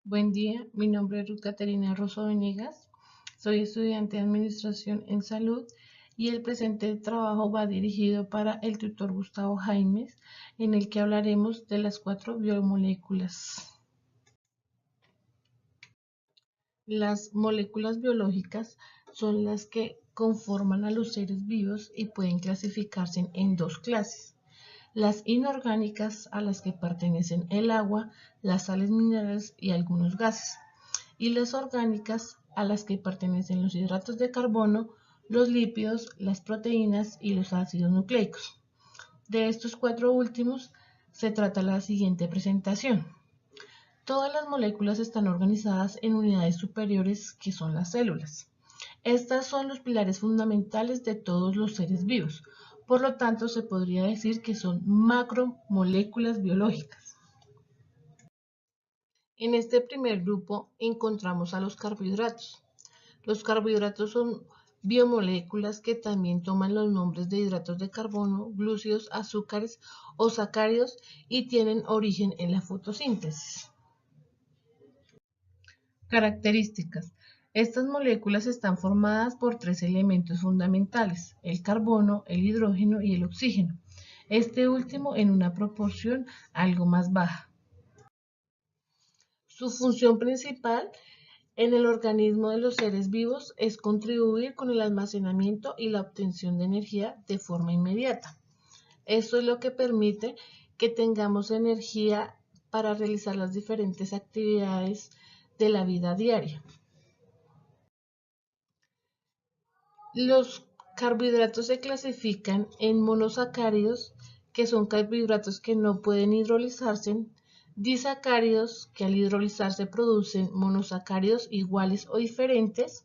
Buen día, mi nombre es Ruth Caterina Rosso Venegas, soy estudiante de Administración en Salud y el presente trabajo va dirigido para el tutor Gustavo Jaimes, en el que hablaremos de las 4 biomoléculas. Las moléculas biológicas son las que conforman a los seres vivos y pueden clasificarse en dos clases. Las inorgánicas, a las que pertenecen el agua, las sales minerales y algunos gases, y las orgánicas, a las que pertenecen los hidratos de carbono, los lípidos, las proteínas y los ácidos nucleicos. De estos 4 últimos se trata la siguiente presentación. Todas las moléculas están organizadas en unidades superiores, que son las células. Estas son los pilares fundamentales de todos los seres vivos. Por lo tanto, se podría decir que son macromoléculas biológicas. En este primer grupo encontramos a los carbohidratos. Los carbohidratos son biomoléculas que también toman los nombres de hidratos de carbono, glúcidos, azúcares o sacáridos y tienen origen en la fotosíntesis. Características. Estas moléculas están formadas por 3 elementos fundamentales: el carbono, el hidrógeno y el oxígeno, este último en una proporción algo más baja. Su función principal en el organismo de los seres vivos es contribuir con el almacenamiento y la obtención de energía de forma inmediata. Esto es lo que permite que tengamos energía para realizar las diferentes actividades de la vida diaria. Los carbohidratos se clasifican en monosacáridos, que son carbohidratos que no pueden hidrolizarse, disacáridos, que al hidrolizarse producen monosacáridos iguales o diferentes,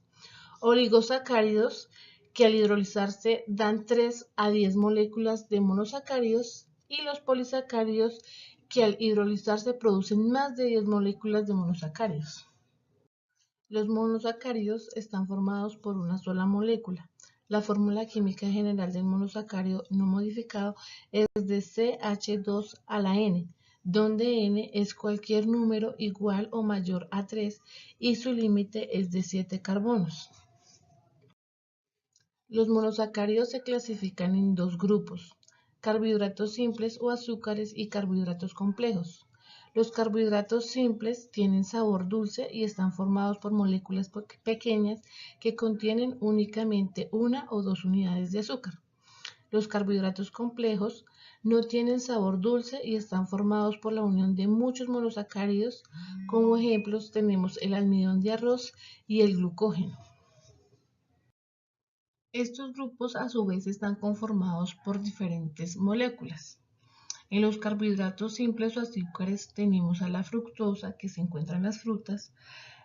oligosacáridos, que al hidrolizarse dan 3 a 10 moléculas de monosacáridos, y los polisacáridos, que al hidrolizarse producen más de 10 moléculas de monosacáridos. Los monosacáridos están formados por una sola molécula. La fórmula química general del monosacárido no modificado es de CH2 a la N, donde N es cualquier número igual o mayor a 3 y su límite es de 7 carbonos. Los monosacáridos se clasifican en dos grupos: carbohidratos simples o azúcares y carbohidratos complejos. Los carbohidratos simples tienen sabor dulce y están formados por moléculas pequeñas que contienen únicamente 1 o 2 unidades de azúcar. Los carbohidratos complejos no tienen sabor dulce y están formados por la unión de muchos monosacáridos. Como ejemplos tenemos el almidón de arroz y el glucógeno. Estos grupos a su vez están conformados por diferentes moléculas. En los carbohidratos simples o azúcares tenemos a la fructosa, que se encuentra en las frutas,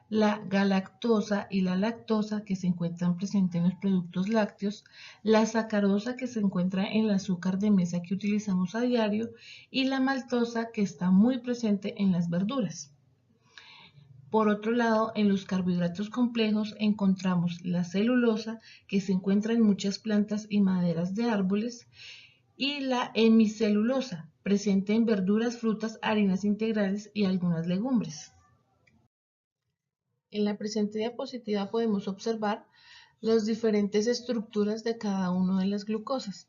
la galactosa y la lactosa, que se encuentran presentes en los productos lácteos, la sacarosa, que se encuentra en el azúcar de mesa que utilizamos a diario, y la maltosa, que está muy presente en las verduras. Por otro lado, en los carbohidratos complejos encontramos la celulosa, que se encuentra en muchas plantas y maderas de árboles, y la hemicelulosa, presente en verduras, frutas, harinas integrales y algunas legumbres. En la presente diapositiva podemos observar las diferentes estructuras de cada una de las glucosas.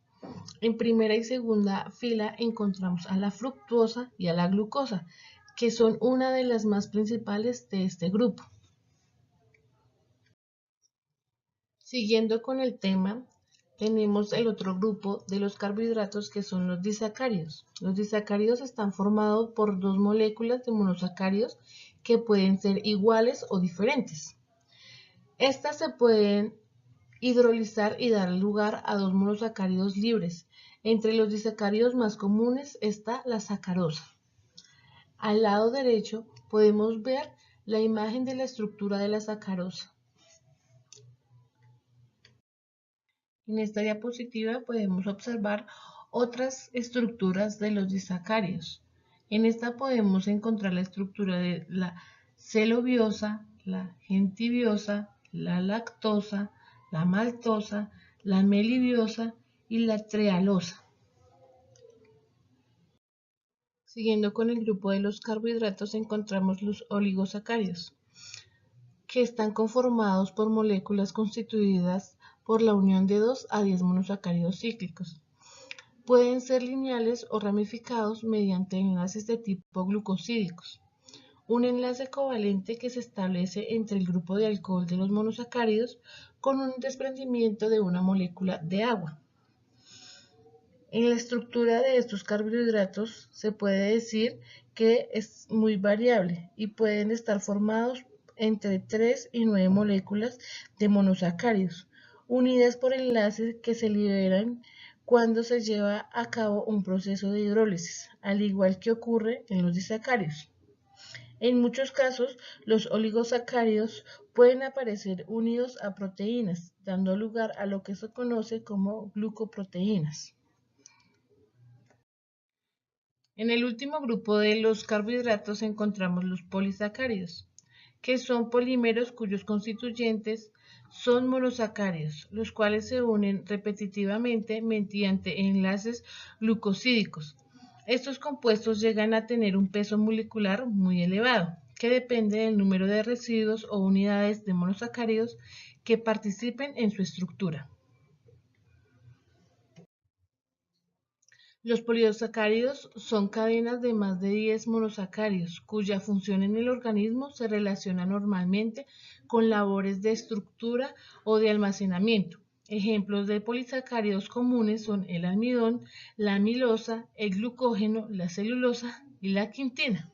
En primera y segunda fila encontramos a la fructuosa y a la glucosa, que son una de las más principales de este grupo. Siguiendo con el tema, tenemos el otro grupo de los carbohidratos, que son los disacáridos. Los disacáridos están formados por 2 moléculas de monosacáridos que pueden ser iguales o diferentes. Estas se pueden hidrolizar y dar lugar a 2 monosacáridos libres. Entre los disacáridos más comunes está la sacarosa. Al lado derecho podemos ver la imagen de la estructura de la sacarosa. En esta diapositiva podemos observar otras estructuras de los disacáridos. En esta podemos encontrar la estructura de la celobiosa, la gentibiosa, la lactosa, la maltosa, la melibiosa y la trealosa. Siguiendo con el grupo de los carbohidratos encontramos los oligosacáridos, que están conformados por moléculas constituidas por la unión de 2 a 10 monosacáridos cíclicos. Pueden ser lineales o ramificados mediante enlaces de tipo glucosídicos. Un enlace covalente que se establece entre el grupo de alcohol de los monosacáridos con un desprendimiento de una molécula de agua. En la estructura de estos carbohidratos se puede decir que es muy variable y pueden estar formados entre 3 y 9 moléculas de monosacáridos, unidas por enlaces que se liberan cuando se lleva a cabo un proceso de hidrólisis, al igual que ocurre en los disacáridos. En muchos casos, los oligosacáridos pueden aparecer unidos a proteínas, dando lugar a lo que se conoce como glucoproteínas. En el último grupo de los carbohidratos encontramos los polisacáridos, que son polímeros cuyos constituyentes son monosacáridos, los cuales se unen repetitivamente mediante enlaces glucosídicos. Estos compuestos llegan a tener un peso molecular muy elevado, que depende del número de residuos o unidades de monosacáridos que participen en su estructura. Los polisacáridos son cadenas de más de 10 monosacáridos, cuya función en el organismo se relaciona normalmente con labores de estructura o de almacenamiento. Ejemplos de polisacáridos comunes son el almidón, la amilosa, el glucógeno, la celulosa y la quitina.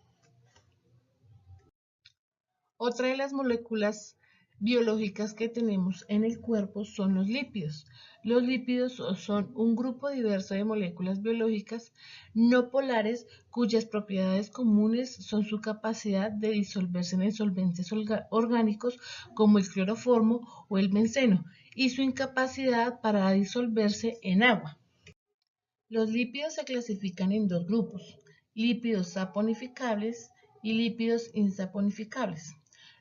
Otra de las moléculas biológicas que tenemos en el cuerpo son los lípidos. Los lípidos son un grupo diverso de moléculas biológicas no polares cuyas propiedades comunes son su capacidad de disolverse en solventes orgánicos como el cloroformo o el benceno y su incapacidad para disolverse en agua. Los lípidos se clasifican en dos grupos: lípidos saponificables y lípidos insaponificables.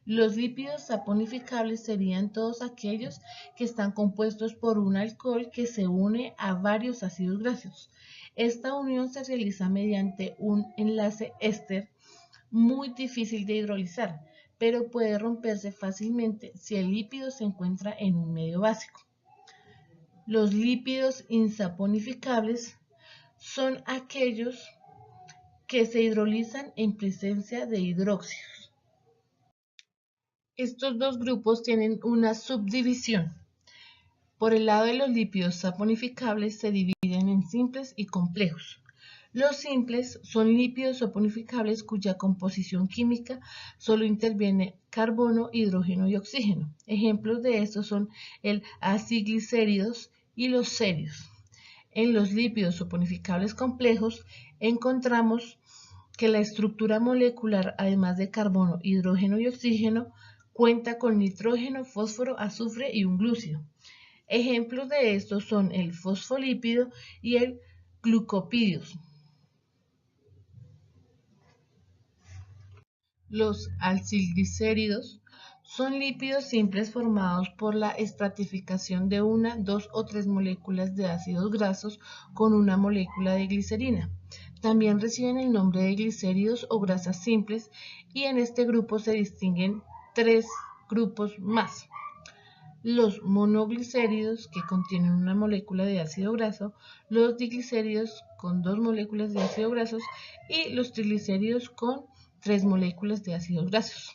Los lípidos saponificables serían todos aquellos que están compuestos por un alcohol que se une a varios ácidos grasos. Esta unión se realiza mediante un enlace éster muy difícil de hidrolizar, pero puede romperse fácilmente si el lípido se encuentra en un medio básico. Los lípidos insaponificables son aquellos que se hidrolizan en presencia de hidróxidos. Estos dos grupos tienen una subdivisión. Por el lado de los lípidos saponificables se dividen en simples y complejos. Los simples son lípidos saponificables cuya composición química solo interviene carbono, hidrógeno y oxígeno. Ejemplos de estos son el aciglicéridos y los céridos. En los lípidos saponificables complejos encontramos que la estructura molecular, además de carbono, hidrógeno y oxígeno, cuenta con nitrógeno, fósforo, azufre y un glúcido. Ejemplos de estos son el fosfolípido y el glucópidos. Los acilglicéridos son lípidos simples formados por la estratificación de una, dos o tres moléculas de ácidos grasos con una molécula de glicerina. También reciben el nombre de glicéridos o grasas simples, y en este grupo se distinguen tres grupos más: los monoglicéridos, que contienen una molécula de ácido graso; los diglicéridos, con dos moléculas de ácido grasos; y los triglicéridos, con tres moléculas de ácidos grasos.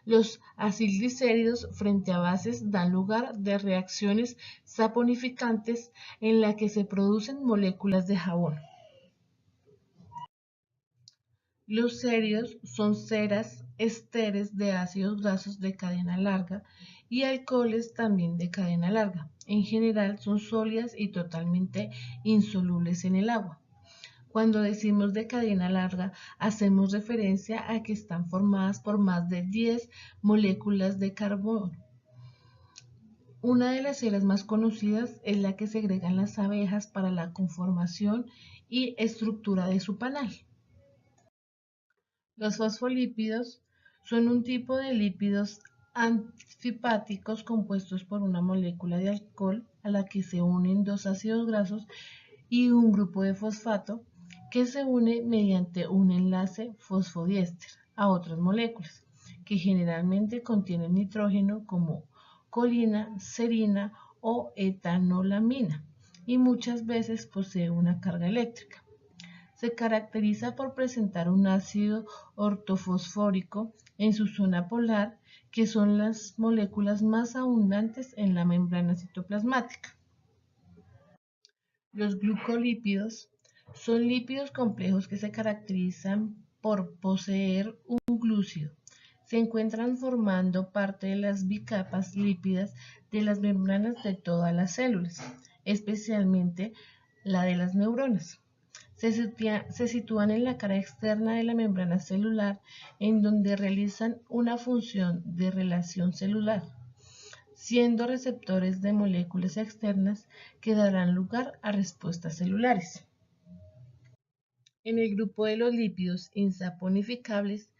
Los acilglicéridos frente a bases dan lugar de reacciones saponificantes en la que se producen moléculas de jabón. Los céridos son ceras esteres de ácidos grasos de cadena larga y alcoholes también de cadena larga. En general son sólidas y totalmente insolubles en el agua. Cuando decimos de cadena larga, hacemos referencia a que están formadas por más de 10 moléculas de carbono. Una de las ceras más conocidas es la que segregan las abejas para la conformación y estructura de su panal. Los fosfolípidos son un tipo de lípidos anfipáticos compuestos por una molécula de alcohol a la que se unen dos ácidos grasos y un grupo de fosfato, que se une mediante un enlace fosfodiéster a otras moléculas, que generalmente contienen nitrógeno como colina, serina o etanolamina, y muchas veces posee una carga eléctrica. Se caracteriza por presentar un ácido ortofosfórico en su zona polar, que son las moléculas más abundantes en la membrana citoplasmática. Los glucolípidos son lípidos complejos que se caracterizan por poseer un glúcido. Se encuentran formando parte de las bicapas lípidas de las membranas de todas las células, especialmente la de las neuronas. Se sitúan en la cara externa de la membrana celular, en donde realizan una función de relación celular, siendo receptores de moléculas externas que darán lugar a respuestas celulares. En el grupo de los lípidos insaponificables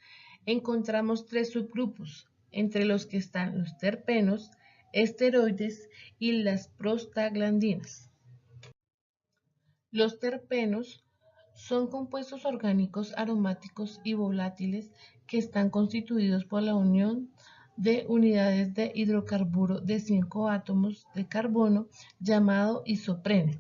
encontramos tres subgrupos, entre los que están los terpenos, esteroides y las prostaglandinas. Los terpenos son compuestos orgánicos aromáticos y volátiles que están constituidos por la unión de unidades de hidrocarburo de 5 átomos de carbono llamado isoprene.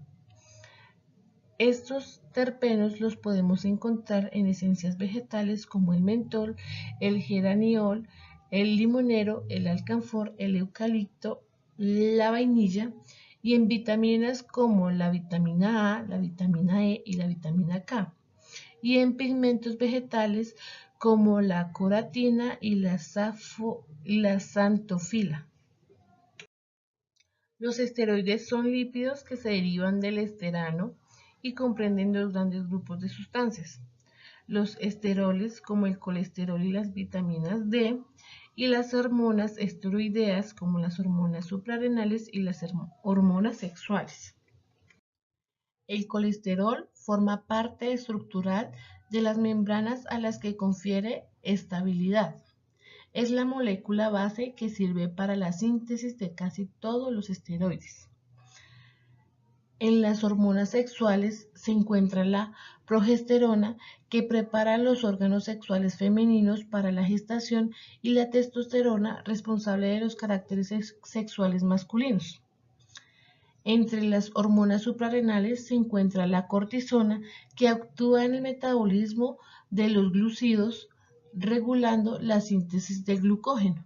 Estos terpenos los podemos encontrar en esencias vegetales como el mentol, el geraniol, el limonero, el alcanfor, el eucalipto, la vainilla, y en vitaminas como la vitamina A, la vitamina E y la vitamina K, y en pigmentos vegetales como la coratina y la xantofila. Los esteroides son lípidos que se derivan del esterano y comprenden dos grandes grupos de sustancias: los esteroles, como el colesterol y las vitaminas D, y las hormonas esteroideas, como las hormonas suprarrenales y las hormonas sexuales. El colesterol forma parte estructural de las membranas a las que confiere estabilidad. Es la molécula base que sirve para la síntesis de casi todos los esteroides. En las hormonas sexuales se encuentra la progesterona, que prepara los órganos sexuales femeninos para la gestación, y la testosterona, responsable de los caracteres sexuales masculinos. Entre las hormonas suprarrenales se encuentra la cortisona, que actúa en el metabolismo de los glúcidos, regulando la síntesis de glucógeno.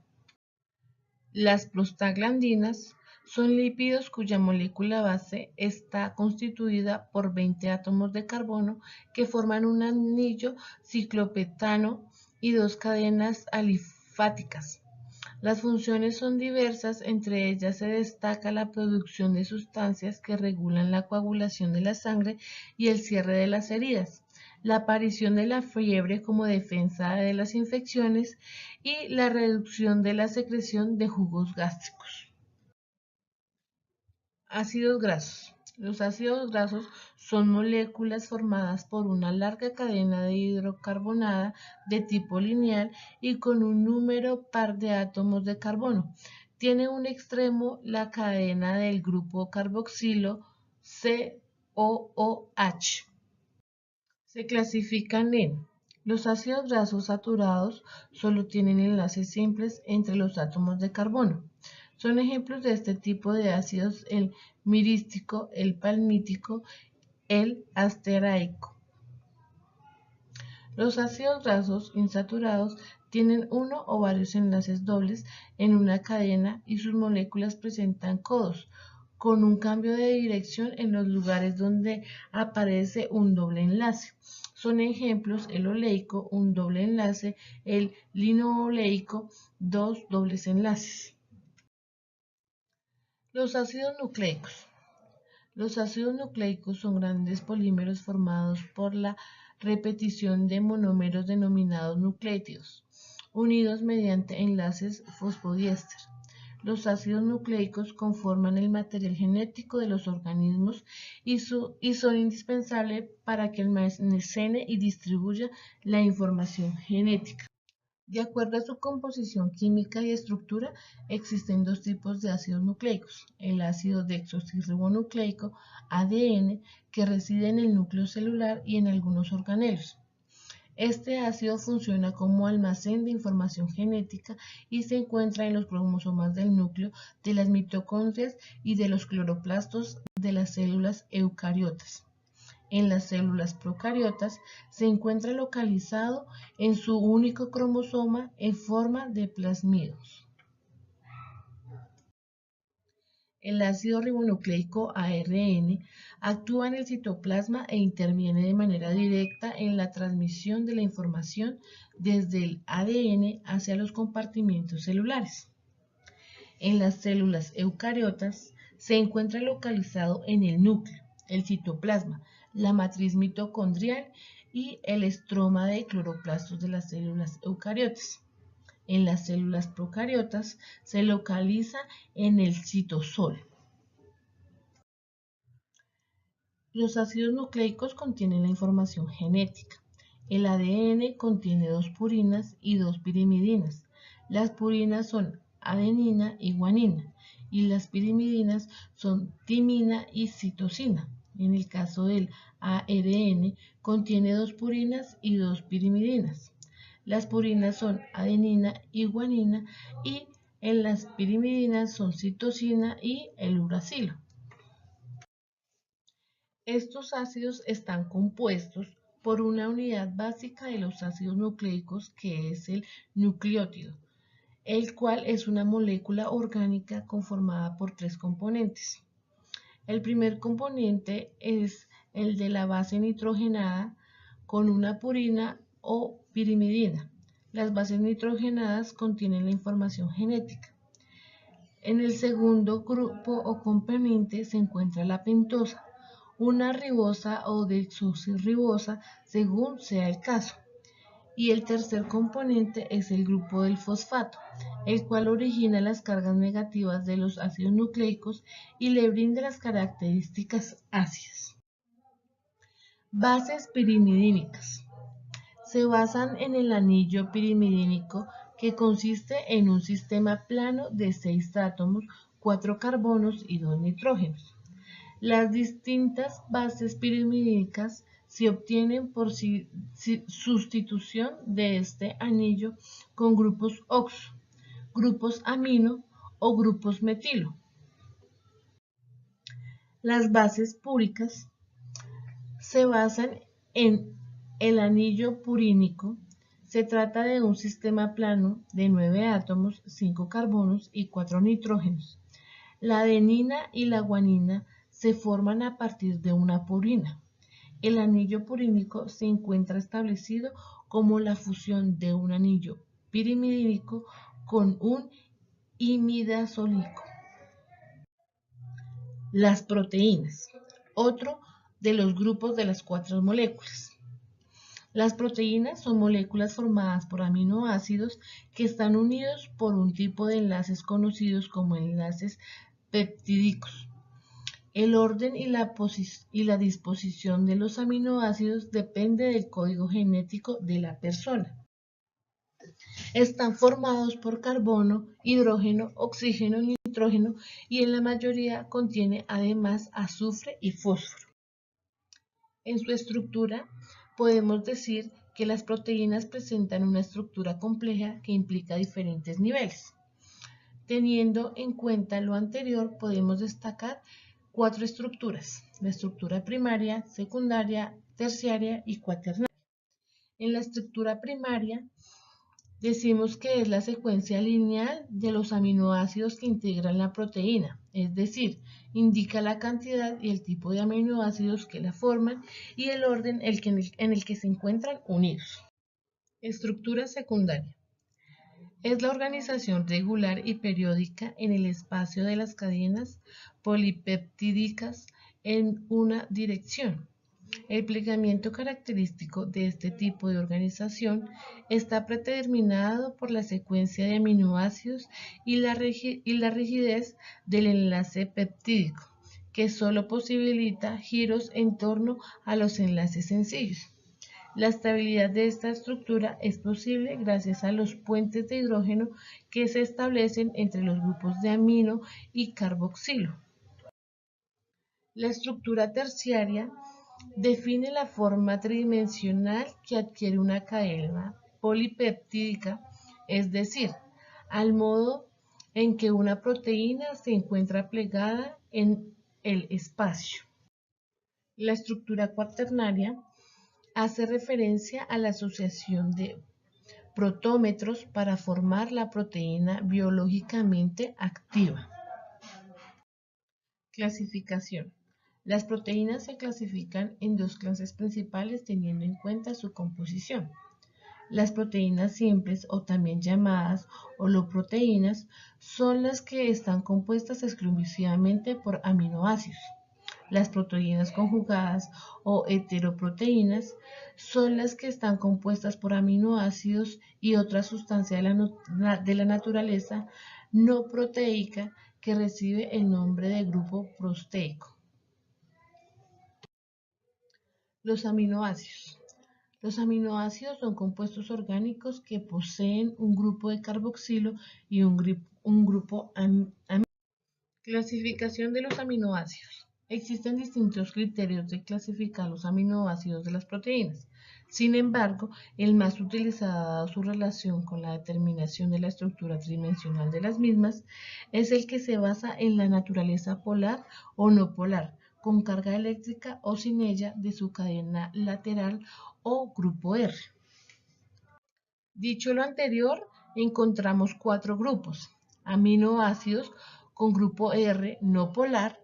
Las prostaglandinas son lípidos cuya molécula base está constituida por 20 átomos de carbono que forman un anillo ciclopentano y dos cadenas alifáticas. Las funciones son diversas, entre ellas se destaca la producción de sustancias que regulan la coagulación de la sangre y el cierre de las heridas, la aparición de la fiebre como defensa de las infecciones y la reducción de la secreción de jugos gástricos. Ácidos grasos. Los ácidos grasos son moléculas formadas por una larga cadena de hidrocarbonada de tipo lineal y con un número par de átomos de carbono. Tiene un extremo la cadena del grupo carboxilo COOH. Se clasifican en: los ácidos grasos saturados solo tienen enlaces simples entre los átomos de carbono. Son ejemplos de este tipo de ácidos el mirístico, el palmítico, el asteraico. Los ácidos grasos insaturados tienen uno o varios enlaces dobles en una cadena y sus moléculas presentan codos, con un cambio de dirección en los lugares donde aparece un doble enlace. Son ejemplos el oleico, un doble enlace, el linoleico, dos dobles enlaces. Los ácidos nucleicos. Los ácidos nucleicos son grandes polímeros formados por la repetición de monómeros denominados nucleótidos, unidos mediante enlaces fosfodiéster. Los ácidos nucleicos conforman el material genético de los organismos y son indispensables para que almacene y distribuya la información genética. De acuerdo a su composición química y estructura, existen dos tipos de ácidos nucleicos: el ácido desoxirribonucleico, ADN, que reside en el núcleo celular y en algunos organelos. Este ácido funciona como almacén de información genética y se encuentra en los cromosomas del núcleo de las mitocondrias y de los cloroplastos de las células eucariotas. En las células procariotas se encuentra localizado en su único cromosoma en forma de plásmidos. El ácido ribonucleico ARN actúa en el citoplasma e interviene de manera directa en la transmisión de la información desde el ADN hacia los compartimentos celulares. En las células eucariotas se encuentra localizado en el núcleo, el citoplasma, la matriz mitocondrial y el estroma de cloroplastos de las células eucariotas. En las células procariotas se localiza en el citosol. Los ácidos nucleicos contienen la información genética. El ADN contiene 2 purinas y 2 pirimidinas. Las purinas son adenina y guanina y las pirimidinas son timina y citosina. En el caso del ARN, contiene 2 purinas y 2 pirimidinas. Las purinas son adenina y guanina y en las pirimidinas son citosina y el uracilo. Estos ácidos están compuestos por una unidad básica de los ácidos nucleicos, que es el nucleótido, el cual es una molécula orgánica conformada por 3 componentes. El primer componente es el de la base nitrogenada con una purina o pirimidina. Las bases nitrogenadas contienen la información genética. En el segundo grupo o componente se encuentra la pentosa, una ribosa o desoxirribosa según sea el caso. Y el tercer componente es el grupo del fosfato, el cual origina las cargas negativas de los ácidos nucleicos y le brinda las características ácidas. Bases pirimidínicas. Se basan en el anillo pirimidínico, que consiste en un sistema plano de 6 átomos, 4 carbonos y 2 nitrógenos. Las distintas bases pirimidínicas se obtienen por sustitución de este anillo con grupos oxo, grupos amino o grupos metilo. Las bases púricas se basan en el anillo purínico. Se trata de un sistema plano de 9 átomos, 5 carbonos y 4 nitrógenos. La adenina y la guanina se forman a partir de una purina. El anillo purínico se encuentra establecido como la fusión de un anillo pirimidínico con un imidazólico. Las proteínas, otro de los grupos de las 4 moléculas. Las proteínas son moléculas formadas por aminoácidos que están unidos por un tipo de enlaces conocidos como enlaces peptídicos. El orden y la disposición de los aminoácidos depende del código genético de la persona. Están formados por carbono, hidrógeno, oxígeno, nitrógeno y en la mayoría contiene además azufre y fósforo. En su estructura podemos decir que las proteínas presentan una estructura compleja que implica diferentes niveles. Teniendo en cuenta lo anterior, podemos destacar 4 estructuras: la estructura primaria, secundaria, terciaria y cuaternaria. En la estructura primaria decimos que es la secuencia lineal de los aminoácidos que integran la proteína, es decir, indica la cantidad y el tipo de aminoácidos que la forman y el orden en el que se encuentran unidos. Estructura secundaria. Es la organización regular y periódica en el espacio de las cadenas polipeptídicas en una dirección. El plegamiento característico de este tipo de organización está predeterminado por la secuencia de aminoácidos y la rigidez del enlace peptídico, que solo posibilita giros en torno a los enlaces sencillos. La estabilidad de esta estructura es posible gracias a los puentes de hidrógeno que se establecen entre los grupos de amino y carboxilo. La estructura terciaria define la forma tridimensional que adquiere una cadena polipeptídica, es decir, al modo en que una proteína se encuentra plegada en el espacio. La estructura cuaternaria hace referencia a la asociación de protómetros para formar la proteína biológicamente activa. Clasificación. Las proteínas se clasifican en dos clases principales teniendo en cuenta su composición. Las proteínas simples o también llamadas holoproteínas son las que están compuestas exclusivamente por aminoácidos. Las proteínas conjugadas o heteroproteínas son las que están compuestas por aminoácidos y otra sustancia de la naturaleza no proteica que recibe el nombre de grupo proteico. Los aminoácidos. Los aminoácidos son compuestos orgánicos que poseen un grupo de carboxilo y un grupo amino. Clasificación de los aminoácidos. Existen distintos criterios de clasificar los aminoácidos de las proteínas. Sin embargo, el más utilizado dado su relación con la determinación de la estructura tridimensional de las mismas es el que se basa en la naturaleza polar o no polar, con carga eléctrica o sin ella de su cadena lateral o grupo R. Dicho lo anterior, encontramos cuatro grupos: aminoácidos con grupo R no polar,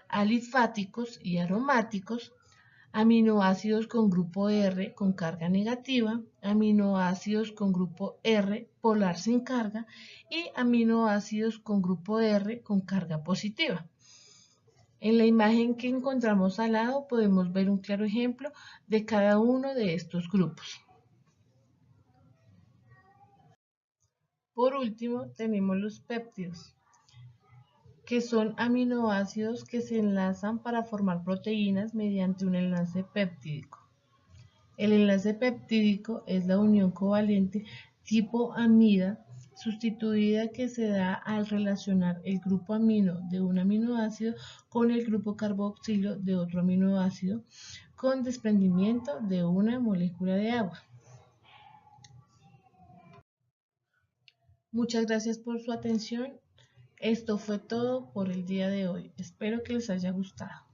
alifáticos y aromáticos, aminoácidos con grupo R con carga negativa, aminoácidos con grupo R polar sin carga y aminoácidos con grupo R con carga positiva. En la imagen que encontramos al lado podemos ver un claro ejemplo de cada uno de estos grupos. Por último, tenemos los péptidos, que son aminoácidos que se enlazan para formar proteínas mediante un enlace peptídico. El enlace peptídico es la unión covalente tipo amida sustituida que se da al relacionar el grupo amino de un aminoácido con el grupo carboxilo de otro aminoácido con desprendimiento de una molécula de agua. Muchas gracias por su atención. Esto fue todo por el día de hoy. Espero que les haya gustado.